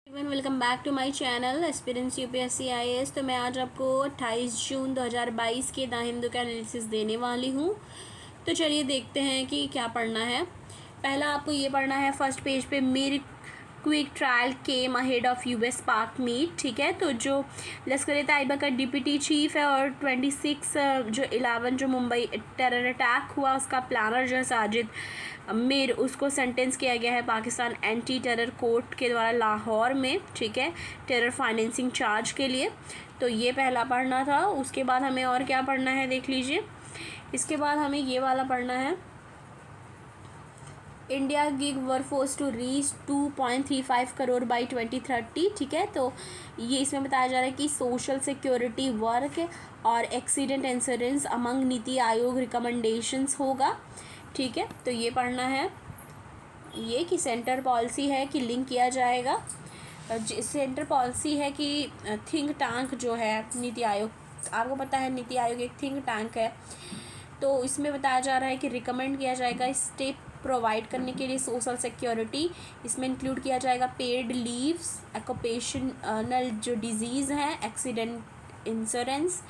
Welcome back to my channel aspirants UPSC IAS. तो मैं आज आपको 28 जून 2022 के द हिंदू का एनालिसिस देने वाली हूँ। तो चलिए देखते हैं कि क्या पढ़ना है। पहला आपको ये पढ़ना है फर्स्ट पेज पे, Mir quick trial came ahead of US पाक मीट। ठीक है, तो जो लश्कर तैयबा का डिप्टी चीफ है और 26 जो 11 जो मुंबई टेरर अटैक हुआ उसका प्लानर जो है साजिद मीर, उसको सेंटेंस किया गया है पाकिस्तान एंटी टेरर कोर्ट के द्वारा लाहौर में। ठीक है, टेरर फाइनेंसिंग चार्ज के लिए। तो ये पहला पढ़ना था। उसके बाद हमें और क्या पढ़ना है देख लीजिए। इसके बाद हमें ये वाला पढ़ना है, India gig workforce to reach 2.35 crore by 2030। ठीक है, तो ये इसमें बताया जा रहा है कि सोशल सिक्योरिटी वर्क और accident insurance among NITI Aayog recommendations होगा। ठीक है, तो ये पढ़ना है ये कि सेंटर पॉलिसी है कि लिंक किया जाएगा। सेंटर पॉलिसी है कि थिंक टैंक जो है नीति आयोग, आपको पता है नीति आयोग एक थिंक टैंक है। तो इसमें बताया जा रहा है कि रिकमेंड किया जाएगा स्टेप प्रोवाइड करने के लिए सोशल सिक्योरिटी। इसमें इंक्लूड किया जाएगा पेड लीव्स, ऑक्यूपेशनल जो डिजीज़ हैं, एक्सीडेंट इंश्योरेंस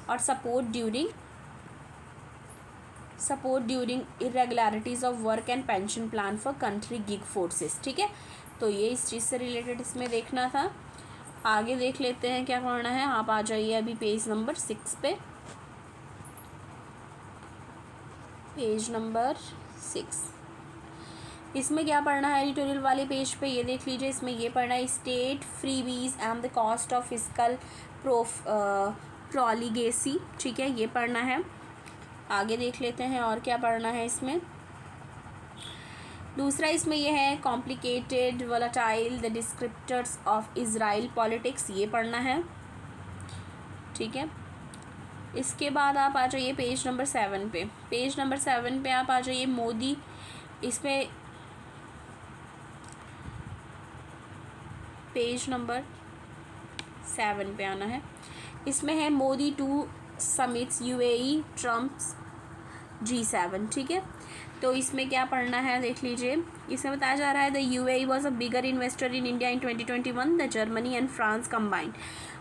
और support during irregularities of work and pension plan for country gig forces. ठीक है, तो ये इस चीज़ से रिलेटेड इसमें देखना था। आगे देख लेते हैं क्या पढ़ना है। आप आ जाइए अभी पेज नंबर 6 पे। पेज नंबर 6, इसमें क्या पढ़ना है एडिटोरियल वाले पेज पे, ये देख लीजिए। इसमें ये पढ़ना है state freebies and the cost of fiscal profligacy. ठीक है, ये पढ़ना है। आगे देख लेते हैं और क्या पढ़ना है इसमें। दूसरा इसमें यह है complicated volatile the descriptors of Israel politics, ये पढ़ना है। ठीक है, इसके बाद आप आ जाइए पेज नंबर 7 पे। पेज नंबर 7 पे आप आ जाइए मोदी, इसमें पेज नंबर 7 पे आना है। इसमें है Modi to summits UAE Trump's G7। ठीक है, तो इसमें क्या पढ़ना है देख लीजिए। इसमें बताया जा रहा है the UAE was a bigger investor in India in 2021 the Germany and France combined.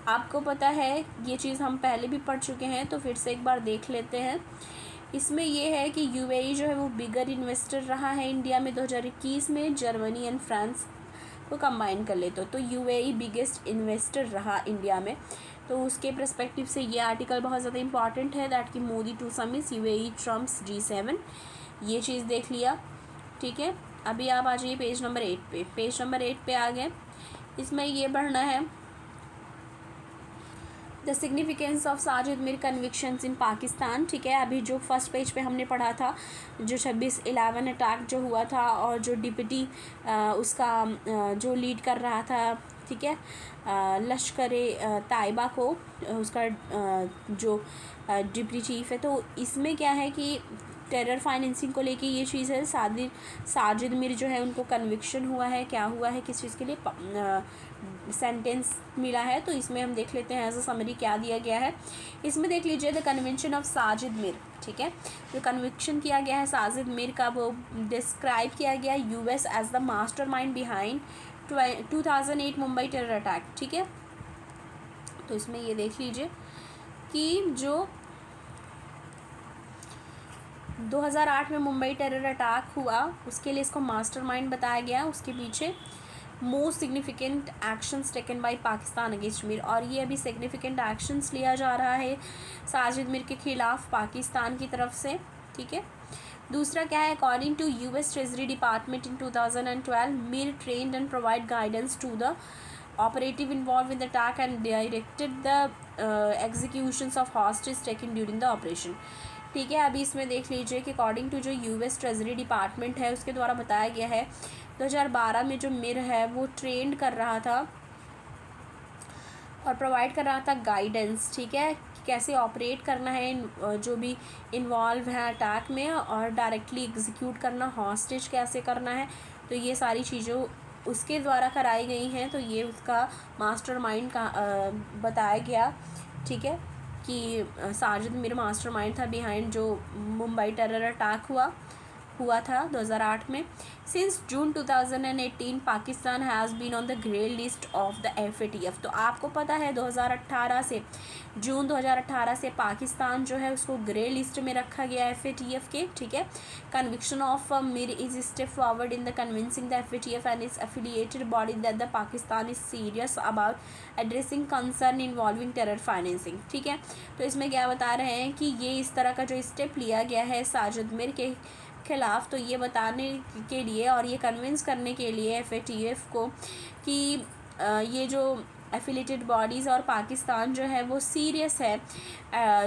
आपको पता है ये चीज़ हम पहले भी पढ़ चुके हैं, तो फिर से एक बार देख लेते हैं। इसमें यह है कि यूएई जो है वो बिगर इन्वेस्टर रहा है इंडिया में 2021 में, जर्मनी एंड फ्रांस को कंबाइन कर ले तो यूएई बिगेस्ट इन्वेस्टर रहा इंडिया में। तो उसके पर्सपेक्टिव से ये आर्टिकल बहुत ज़्यादा इंपॉर्टेंट है, दैट कि Modi to summits UAE Trump's G7, ये चीज़ देख लिया। ठीक है, अभी आप आ जाइए पेज नंबर 8 पे। पेज नंबर 8 पे आ गए। इसमें ये पढ़ना है the significance of Sajid Mir convictions in Pakistan. ठीक है, अभी जो फर्स्ट पेज पे हमने पढ़ा था, जो 26/11 अटैक जो हुआ था और जो डिप्टी उसका जो लीड कर रहा था, ठीक है, लश्कर तैयबा को, उसका जो डिप्टी चीफ है। तो इसमें क्या है कि टेरर फाइनेंसिंग को लेके ये चीज़ है। साजिद मीर जो है उनको कन्विक्शन हुआ है, क्या हुआ है, किस चीज़ के लिए सेंटेंस मिला है। तो इसमें हम देख लेते हैं एज अ समरी क्या दिया गया है। इसमें देख लीजिए the convention of Sajid Mir. ठीक है, जो कन्विक्शन किया गया है साजिद मीर का, वो डिस्क्राइब किया गया US as the mastermind behind 2008 Mumbai terror attack. ठीक है, तो इसमें ये देख लीजिए कि जो 2008 में मुंबई टेरर अटैक हुआ उसके लिए इसको मास्टरमाइंड बताया गया। उसके पीछे most significant actions taken by Pakistan against Mir, और ये अभी सिग्निफिकेंट एक्शंस लिया जा रहा है साजिद मीर के खिलाफ पाकिस्तान की तरफ से। ठीक है, दूसरा क्या है, according to US treasury department in 2012 Mir trained and provide guidance to the operative involved in the attack and directed the executions of hostage taken during the operation। ठीक है, अभी इसमें देख लीजिए कि अकॉर्डिंग टू जो यूएस ट्रेजरी डिपार्टमेंट है उसके द्वारा बताया गया है 2012 में जो मिर है वो ट्रेंड कर रहा था और प्रोवाइड कर रहा था गाइडेंस। ठीक है, कैसे ऑपरेट करना है जो भी इन्वॉल्व है अटैक में, और डायरेक्टली एग्जीक्यूट करना, हॉस्टेज कैसे करना है, तो ये सारी चीज़ों उसके द्वारा कराई गई हैं। तो ये उसका मास्टरमाइंड का बताया गया। ठीक है, कि साजिद मीर मास्टरमाइंड था बिहाइंड जो मुंबई टेरर अटैक हुआ। हुआ था 2008 में। Since June 2018 Pakistan has been on the grey list of the FATF। तो आपको पता है 2018 से, जून 2018 से पाकिस्तान जो है उसको ग्रे लिस्ट में रखा गया FATF के, ठीक है। Conviction of Mir is step forward in the convincing the FATF and it's affiliated body that the Pakistan is serious about addressing concern involving terror financing, ठीक है। तो इसमें क्या बता रहे हैं कि ये इस तरह का जो स्टेप लिया गया है साजिद मीर के खिलाफ़, तो ये बताने के लिए और ये कन्विंस करने के लिए FATF को कि ये जो एफिलेटेड बॉडीज़ और पाकिस्तान जो है वो सीरियस है,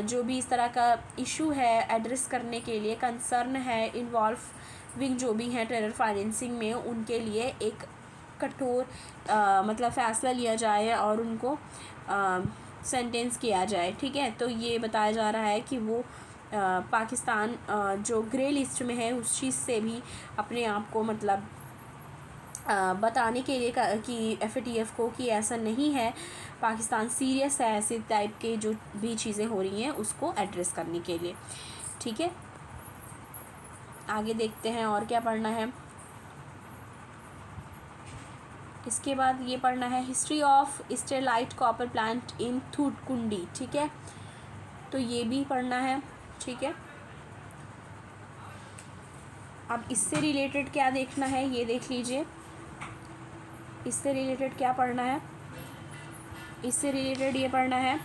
जो भी इस तरह का इशू है एड्रेस करने के लिए, कंसर्न है इन्वॉल्विंग जो भी हैं टेरर फाइनेंसिंग में, उनके लिए एक कठोर मतलब फ़ैसला लिया जाए और उनको सेंटेंस किया जाए, ठीक है। तो ये बताया जा रहा है कि वो पाकिस्तान जो ग्रे लिस्ट में है उस चीज़ से भी अपने आप को मतलब बताने के लिए कि FATF को कि ऐसा नहीं है, पाकिस्तान सीरियस है ऐसे टाइप के जो भी चीज़ें हो रही हैं उसको एड्रेस करने के लिए, ठीक है। आगे देखते हैं और क्या पढ़ना है। इसके बाद ये पढ़ना है history of Sterlite copper plant in Thoothukudi, ठीक है। तो ये भी पढ़ना है, ठीक है। अब इससे रिलेटेड क्या देखना है ये देख लीजिए। इससे रिलेटेड क्या पढ़ना है, इससे रिलेटेड ये पढ़ना है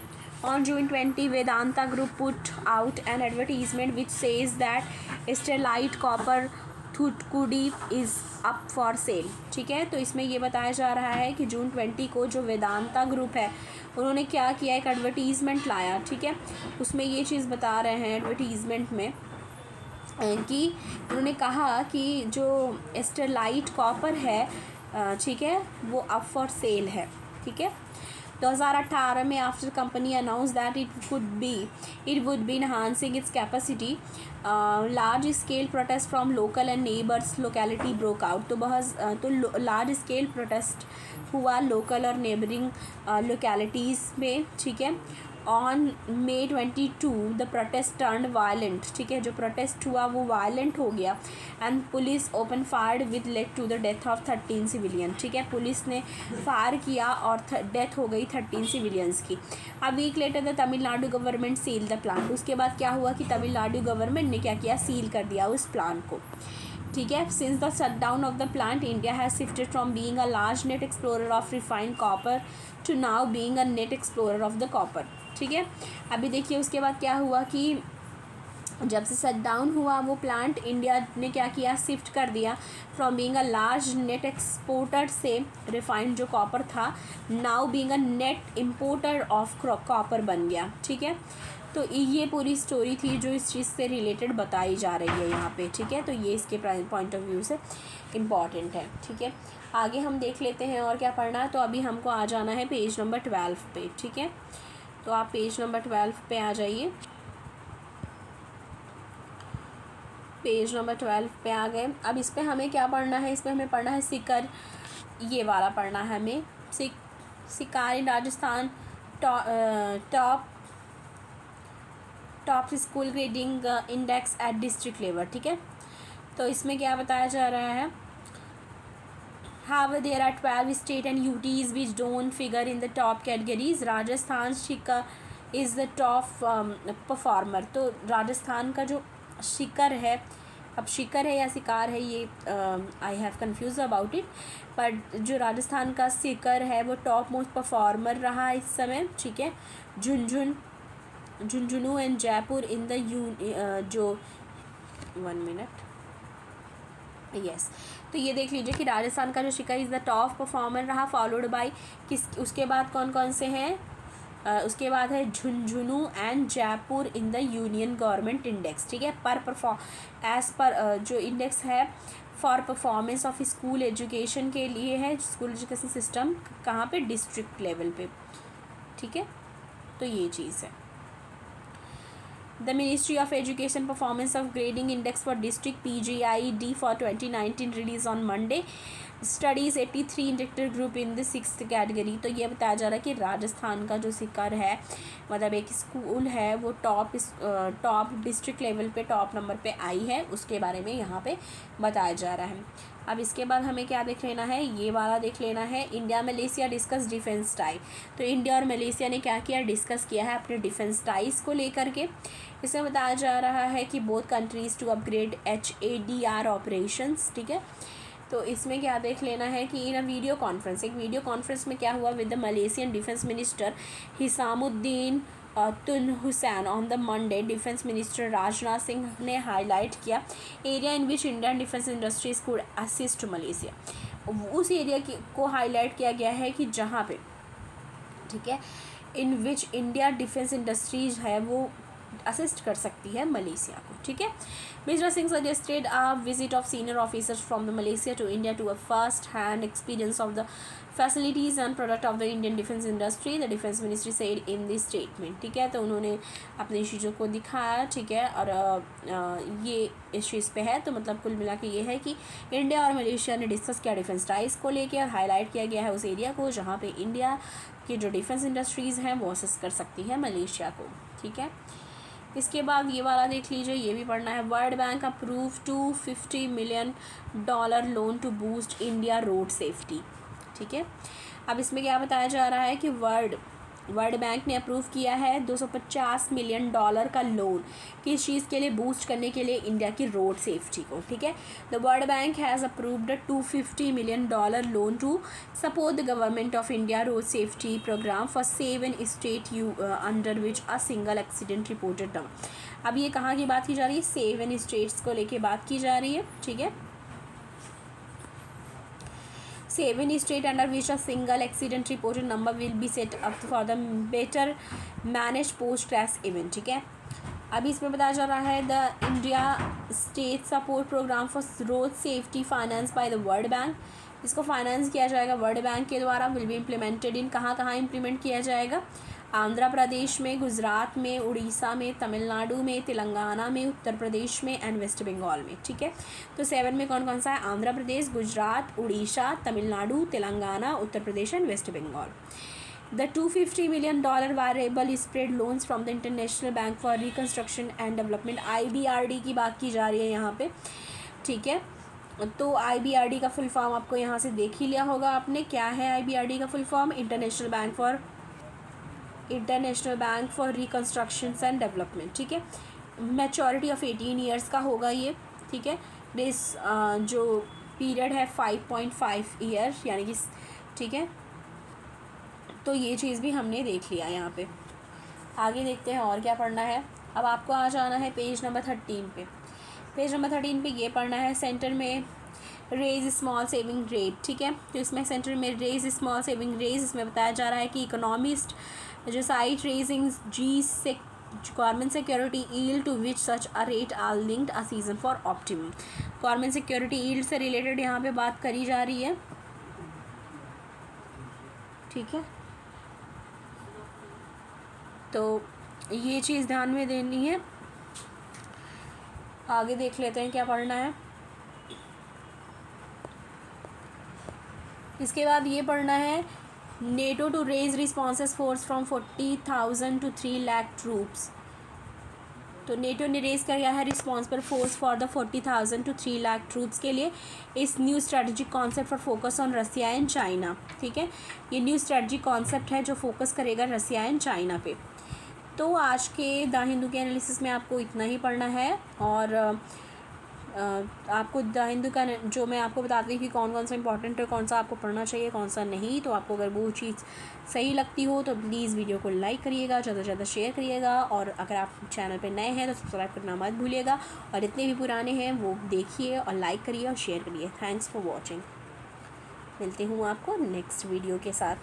on June 20 Vedanta group put out an advertisement which says that Sterlite copper Thoothukudi is up for sale, ठीक है। तो इसमें ये बताया जा रहा है कि June 20 को जो वेदांता ग्रुप है उन्होंने क्या किया, एक एडवर्टीज़मेंट लाया, ठीक है। उसमें ये चीज़ बता रहे हैं एडवर्टीज़मेंट में कि उन्होंने कहा कि जो स्टेरलाइट कॉपर है, ठीक है, वो अप फॉर सेल है, ठीक है। 2018 में after company announce that it would be enhancing its capacity, large scale protest from local and neighbours locality broke out. तो लार्ज स्केल प्रोटेस्ट हुआ लोकल और नेबरिंग लोकेलिटीज़ में, ठीक है। On May 22 the protest turned violent, ठीक है। जो protest हुआ वो वायलेंट हो गया and police open fired with led to the death of 13 civilian, ठीक है। पुलिस ने फायर किया और डेथ हो गई 13 सिविलियंस की। A week later the Tamil Nadu government seal the plant. उसके बाद क्या हुआ कि तमिलनाडु गवर्नमेंट ने क्या किया, सील कर दिया उस प्लांट को, ठीक है। Since the shutdown of the plant India has shifted from being a large net explorer of refined copper two now being a net explorer of the copper, ठीक है। अभी देखिए उसके बाद क्या हुआ कि जब से शट डाउन हुआ वो प्लांट, इंडिया ने क्या किया, शिफ्ट कर दिया from being a large net exporter से रिफाइंड जो कॉपर था, now being a net importer of copper बन गया, ठीक है। तो ये पूरी स्टोरी थी जो इस चीज़ से रिलेटेड बताई जा रही है यहाँ पे, ठीक है। तो ये इसके पॉइंट ऑफ व्यू से इम्पॉर्टेंट है, ठीक है। आगे हम देख लेते हैं और क्या पढ़ना है। तो अभी हमको आ जाना है पेज नंबर 12 पे, ठीक है। तो आप पेज नंबर 12 पे आ जाइए। पेज नंबर 12 पे आ गए। अब इस पे हमें क्या पढ़ना है, इस पे हमें पढ़ना है सिकर, ये वाला पढ़ना है हमें। Sikar in Rajasthan top school grading index at district level, ठीक है। तो इसमें क्या बताया जा रहा है, However, there are 12 state and UTs which don't figure in the top categories. Rajasthan Shikhar is the top performer। तो राजस्थान का जो शिकर है, अब शिकर है या शिकार है ये I have confuse about it, but जो राजस्थान का शिकर है वो टॉप मोस्ट परफॉर्मर रहा इस समय, ठीक है। Jhunjhunu and Jaipur in the जो 1 मिनट यस तो ये देख लीजिए कि राजस्थान का जो शिकर इज़ द टॉप परफॉर्मर रहा, फॉलोड बाय उसके बाद कौन कौन से हैं, उसके बाद है Jhunjhunu and Jaipur in the union government index, ठीक है। एज़ पर जो इंडेक्स है for performance of school education के लिए है, स्कूल एजुकेशन सिस्टम कहाँ पे, डिस्ट्रिक्ट लेवल पे, ठीक है। तो ये चीज़ है। The Ministry of Education Performance of Grading Index for District PGID for 2019 released on Monday. Studies 83 inductor group in the 6th category. तो ये बताया जा रहा है कि राजस्थान का जो सिकर है, मतलब एक स्कूल है वो टॉप डिस्ट्रिक्ट लेवल पे टॉप नंबर पे आई है, उसके बारे में यहाँ पे बताया जा रहा है। अब इसके बाद हमें क्या देख लेना है, ये वाला देख लेना है, India Malaysia discuss defence tie. तो इंडिया और मलेशिया ने क्या किया, डिस्कस किया है अपने डिफेंस टाइज को लेकर के। इसमें बताया जा रहा है कि both countries to upgrade HADR operations, ठीक है। तो इसमें क्या देख लेना है कि इन अ वीडियो कॉन्फ्रेंस, एक वीडियो कॉन्फ्रेंस में क्या हुआ with the Malaysian defence minister Hishammuddin Tun Hussein on the Monday, defence minister Rajnath Singh ने हाईलाइट किया area in which Indian defence industries could assist Malaysia. उस एरिया को हाईलाइट किया गया है कि जहाँ पे, ठीक है, in which India defence industries है वो असिस्ट कर सकती है मलेशिया को, ठीक है। Mister Singh suggested a visit of senior officers from the Malaysia to India to a first hand experience of the facilities and product of the Indian defence industry, the defence ministry said in this statement, ठीक है। तो उन्होंने अपनी चीज़ों को दिखाया, ठीक है, और ये इस चीज़ पे है। तो मतलब कुल मिला के ये है कि इंडिया और मलेशिया ने डिस्कस किया डिफेंस टाइज को लेकर, और हाईलाइट किया गया है उस एरिया को जहाँ पे इंडिया की जो डिफेंस इंडस्ट्रीज़ हैं वो असिस्ट कर सकती है मलेशिया को, ठीक है। इसके बाद ये वाला देख लीजिए, ये भी पढ़ना है। World bank approve $250 million loan to boost India road safety, ठीक है। अब इसमें क्या बताया जा रहा है कि वर्ल्ड बैंक ने अप्रूव किया है $250 मिलियन का लोन, किस चीज़ के लिए, बूस्ट करने के लिए इंडिया की रोड सेफ्टी को, ठीक है। The world bank has approved a $250 million loan to support the government of India road safety programme for 7 state under which a single accident reported down. अब ये कहाँ की बात की जा रही है, 7 स्टेट्स को लेके बात की जा रही है, ठीक है। 7 state under which a single accident reported number will be set up for the better managed post crash event, ठीक है। अभी इसमें बताया जा रहा है the India state support programme for road safety finance by the world bank, इसको finance किया जाएगा वर्ल्ड बैंक के द्वारा। विल बी इम्प्लीमेंटेड इन, कहाँ कहाँ इम्प्लीमेंट किया जाएगा, आंध्र प्रदेश में, गुजरात में, उड़ीसा में, तमिलनाडु में, तेलंगाना में, उत्तर प्रदेश में एंड वेस्ट बंगाल में, ठीक है। तो 7 में कौन कौन सा है, आंध्र प्रदेश, गुजरात, उड़ीसा, तमिलनाडु, तेलंगाना, उत्तर प्रदेश एंड वेस्ट बंगाल। The $250 मिलियन variable spread loans from the international bank for reconstruction and development, IBRD की बात की जा रही है यहाँ पे, ठीक है। तो IBRD का फुल फॉर्म आपको यहाँ से देख ही लिया होगा आपने, क्या है IBRD का full form, international bank for reconstruction and development, ठीक है। मैच्योरिटी ऑफ 18 ईयर्स का होगा ये, ठीक है। दिस जो पीरियड है 5.5 ईयर यानी कि, ठीक है। तो ये चीज़ भी हमने देख लिया यहाँ पे। आगे देखते हैं और क्या पढ़ना है। अब आपको आ जाना है पेज नंबर 13 पे। पेज नंबर 13 पे ये पढ़ना है, सेंटर में रेज स्मॉल सेविंग रेट, ठीक है। तो इसमें सेंटर में रेज स्मॉल सेविंग रेज, इसमें बताया जा रहा है कि इकोनॉमिस्ट जो site raising G sec government security yield to which such a rate are linked a season for optimum. Government security yield से रिलेटेड यहाँ पे बात करी जा रही है, ठीक है। तो ये चीज़ ध्यान में देनी है। आगे देख लेते हैं क्या पढ़ना है। इसके बाद ये पढ़ना है, NATO to raise responses force from 40,000 to 3 lakh troops. तो नेटो ने रेज किया है रिस्पॉन्स पर force for the 40,000 to 3 lakh troops के लिए। इस new strategic concept for focus on Russia and China, ठीक है। ये न्यू स्ट्रेटजिक कॉन्सेप्ट है जो फोकस करेगा रसिया एंड चाइना पे। तो आज के द हिंदू के एनालिसिस में आपको इतना ही पढ़ना है, और आपको द हिंदू का जो मैं आपको बताती हूँ कि कौन कौन सा इंपॉर्टेंट है, कौन सा आपको पढ़ना चाहिए, कौन सा नहीं। तो आपको अगर वो चीज़ सही लगती हो तो प्लीज़ वीडियो को लाइक करिएगा, ज़्यादा से ज़्यादा शेयर करिएगा, और अगर आप चैनल पे नए हैं तो सब्सक्राइब करना मत भूलिएगा, और इतने भी पुराने हैं वो देखिए और लाइक करिए और शेयर करिए। Thanks for watching. मिलती हूँ आपको नेक्स्ट वीडियो के साथ।